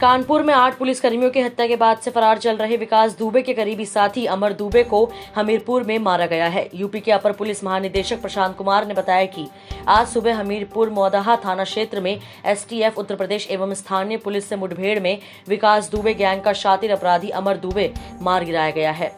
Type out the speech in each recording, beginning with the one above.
कानपुर में 8 पुलिसकर्मियों की हत्या के बाद से फरार चल रहे विकास दुबे के करीबी साथी अमर दुबे को हमीरपुर में मारा गया है। यूपी के अपर पुलिस महानिदेशक प्रशांत कुमार ने बताया कि आज सुबह हमीरपुर मौदाहा थाना क्षेत्र में एसटीएफ उत्तर प्रदेश एवं स्थानीय पुलिस से मुठभेड़ में विकास दुबे गैंग का शातिर अपराधी अमर दुबे मार गिराया गया है।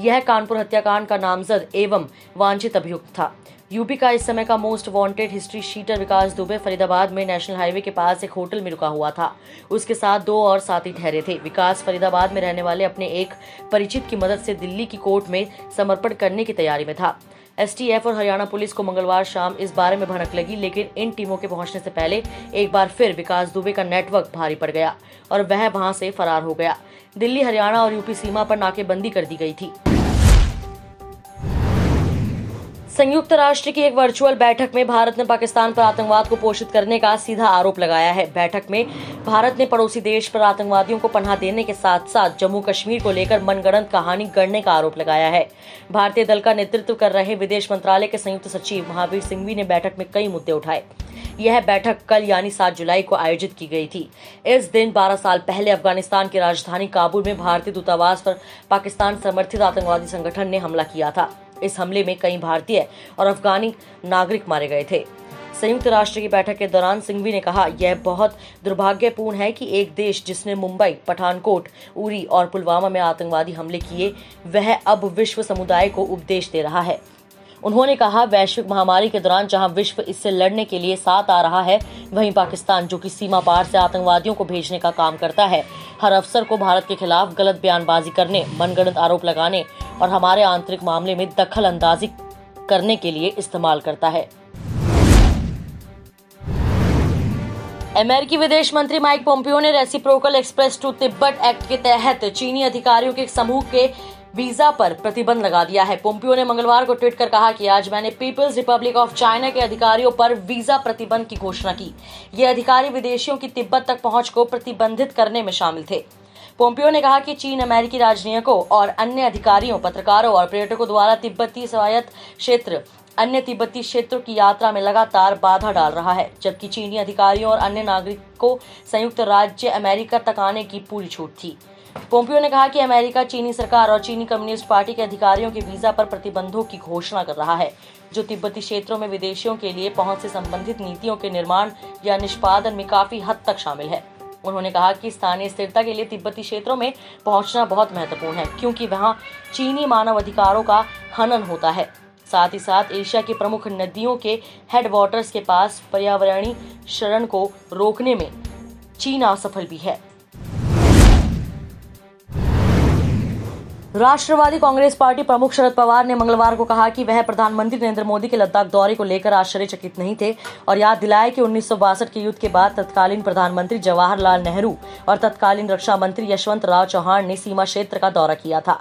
यह कानपुर हत्याकांड का नामजद एवं वांछित अभियुक्त था। यूपी का इस समय का मोस्ट वांटेड हिस्ट्री शीटर विकास दुबे फरीदाबाद में नेशनल हाईवे के पास एक होटल में रुका हुआ था। उसके साथ 2 और साथी ठहरे थे। विकास फरीदाबाद में रहने वाले अपने एक परिचित की मदद से दिल्ली की कोर्ट में समर्पण करने की तैयारी में था। एसटीएफ और हरियाणा पुलिस को मंगलवार शाम इस बारे में भनक लगी, लेकिन इन टीमों के पहुंचने से पहले एक बार फिर विकास दुबे का नेटवर्क भारी पड़ गया और वह वहां से फरार हो गया। दिल्ली, हरियाणा और यूपी सीमा पर नाकेबंदी कर दी गई थी। संयुक्त राष्ट्र की एक वर्चुअल बैठक में भारत ने पाकिस्तान पर आतंकवाद को पोषित करने का सीधा आरोप लगाया है। बैठक में भारत ने पड़ोसी देश पर आतंकवादियों को पनाह देने के साथ साथ जम्मू कश्मीर को लेकर मनगढ़ंत कहानी गढ़ने का आरोप लगाया है। भारतीय दल का नेतृत्व कर रहे विदेश मंत्रालय के संयुक्त सचिव महावीर सिंघवी ने बैठक में कई मुद्दे उठाए। यह बैठक कल यानी 7 जुलाई को आयोजित की गई थी। इस दिन 12 साल पहले अफगानिस्तान की राजधानी काबुल में भारतीय दूतावास पर पाकिस्तान समर्थित आतंकवादी संगठन ने हमला किया था। इस हमले में कई भारतीय और अफगानी नागरिक मारे गए थे। संयुक्त राष्ट्र की बैठक के दौरान सिंघवी ने कहा, यह बहुत दुर्भाग्यपूर्ण है कि एक देश जिसने मुंबई, पठानकोट, उरी और पुलवामा में आतंकवादी हमले किए, वह अब विश्व समुदाय को उपदेश दे रहा है। उन्होंने कहा, वैश्विक महामारी के दौरान जहां विश्व इससे लड़ने के लिए साथ आ रहा है, वहीं पाकिस्तान, जो कि सीमा पार से आतंकवादियों को भेजने का काम करता है, हर अवसर को भारत के खिलाफ गलत बयानबाजी करने, मनगढ़ंत आरोप लगाने और हमारे आंतरिक मामले में दखल अंदाजी करने के लिए इस्तेमाल करता है। अमेरिकी विदेश मंत्री माइक पोम्पियो ने reciprocal express to Tibet act के तहत चीनी अधिकारियों के एक समूह के वीजा पर प्रतिबंध लगा दिया है। पोम्पियो ने मंगलवार को ट्वीट कर कहा कि आज मैंने पीपल्स रिपब्लिक ऑफ चाइना के अधिकारियों पर वीजा प्रतिबंध की घोषणा की। ये अधिकारी विदेशियों की तिब्बत तक पहुंच को प्रतिबंधित करने में शामिल थे। पोम्पियो ने कहा कि चीन अमेरिकी राजनयिकों और अन्य अधिकारियों, पत्रकारों और पर्यटकों द्वारा तिब्बती स्वायत्त क्षेत्र, अन्य तिब्बती क्षेत्रों की यात्रा में लगातार बाधा डाल रहा है, जबकि चीनी अधिकारियों और अन्य नागरिकों को संयुक्त राज्य अमेरिका तक आने की पूरी छूट थी। पोम्पियो ने कहा कि अमेरिका चीनी सरकार और चीनी कम्युनिस्ट पार्टी के अधिकारियों के वीजा पर प्रतिबंधों की घोषणा कर रहा है, जो तिब्बती क्षेत्रों में विदेशियों के लिए पहुंच से संबंधित नीतियों के निर्माण या निष्पादन में काफी हद तक शामिल है। उन्होंने कहा कि स्थानीय स्थिरता के लिए तिब्बती क्षेत्रों में पहुंचना बहुत महत्वपूर्ण है, क्योंकि वहां चीनी मानव अधिकारों का हनन होता है। साथ ही साथ एशिया की प्रमुख नदियों के हेडवाटर्स के पास पर्यावरणीय शरण को रोकने में चीन असफल भी है। राष्ट्रवादी कांग्रेस पार्टी प्रमुख शरद पवार ने मंगलवार को कहा कि वह प्रधानमंत्री नरेंद्र मोदी के लद्दाख दौरे को लेकर आश्चर्यचकित नहीं थे और याद दिलाए कि 1962 के युद्ध के बाद तत्कालीन प्रधानमंत्री जवाहरलाल नेहरू और तत्कालीन रक्षा मंत्री यशवंतराव चौहान ने सीमा क्षेत्र का दौरा किया था।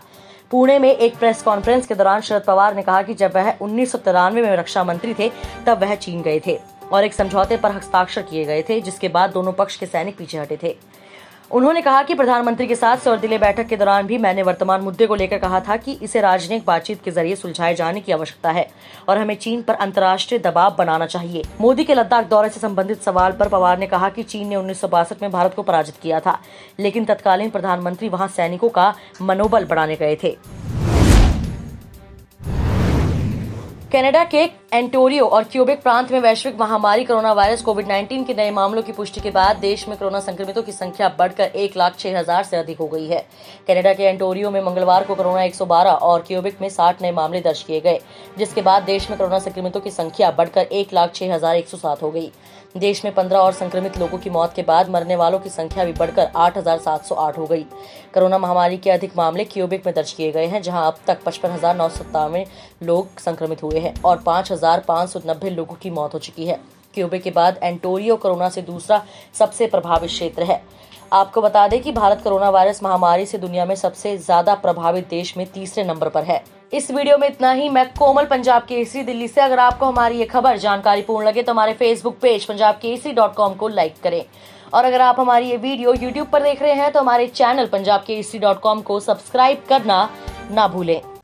पुणे में एक प्रेस कॉन्फ्रेंस के दौरान शरद पवार ने कहा कि जब वह 1993 में रक्षा मंत्री थे, तब वह चीन गए थे और एक समझौते पर हस्ताक्षर किए गए थे, जिसके बाद दोनों पक्ष के सैनिक पीछे हटे थे। उन्होंने कहा कि प्रधानमंत्री के साथ सर्वदलीय बैठक के दौरान भी मैंने वर्तमान मुद्दे को लेकर कहा था कि इसे राजनीतिक बातचीत के जरिए सुलझाए जाने की आवश्यकता है और हमें चीन पर अंतर्राष्ट्रीय दबाव बनाना चाहिए। मोदी के लद्दाख दौरे से संबंधित सवाल पर पवार ने कहा कि चीन ने 1962 में भारत को पराजित किया था, लेकिन तत्कालीन प्रधानमंत्री वहां सैनिकों का मनोबल बढ़ाने गए थे। कनाडा के एंटोरियो और क्यूबेक प्रांत में वैश्विक महामारी कोरोना वायरस कोविड-19 के नए मामलों की पुष्टि के बाद देश में कोरोना संक्रमितों की संख्या बढ़कर 1,06,000 से अधिक हो गई है। कनाडा के एंटोरियो में मंगलवार को कोरोना 112 और क्यूबेक में 60 नए मामले दर्ज किए गए, जिसके बाद देश में कोरोना संक्रमितों की संख्या बढ़कर 1,06,107 हो गई। देश में 15 और संक्रमित लोगों की मौत के बाद मरने वालों की संख्या भी बढ़कर 8,708 हो गई। कोरोना महामारी के अधिक मामले क्यूबेक में दर्ज किए गए हैं, जहां अब तक 55,997 लोग संक्रमित हुए हैं और 5,590 लोगों की मौत हो चुकी है। क्यूबेक के बाद एंटोरियो कोरोना से दूसरा सबसे प्रभावित क्षेत्र है। आपको बता दें कि भारत कोरोना वायरस महामारी से दुनिया में सबसे ज्यादा प्रभावित देश में तीसरे नंबर पर है। इस वीडियो में इतना ही। मैं कोमल, पंजाब केसरी, दिल्ली से। अगर आपको हमारी ये खबर जानकारी पूर्ण लगे तो हमारे फेसबुक पेज punjabkesari.com को लाइक करें और अगर आप हमारी ये वीडियो यूट्यूब पर देख रहे हैं तो हमारे चैनल punjabkesari.com को सब्सक्राइब करना ना भूलें।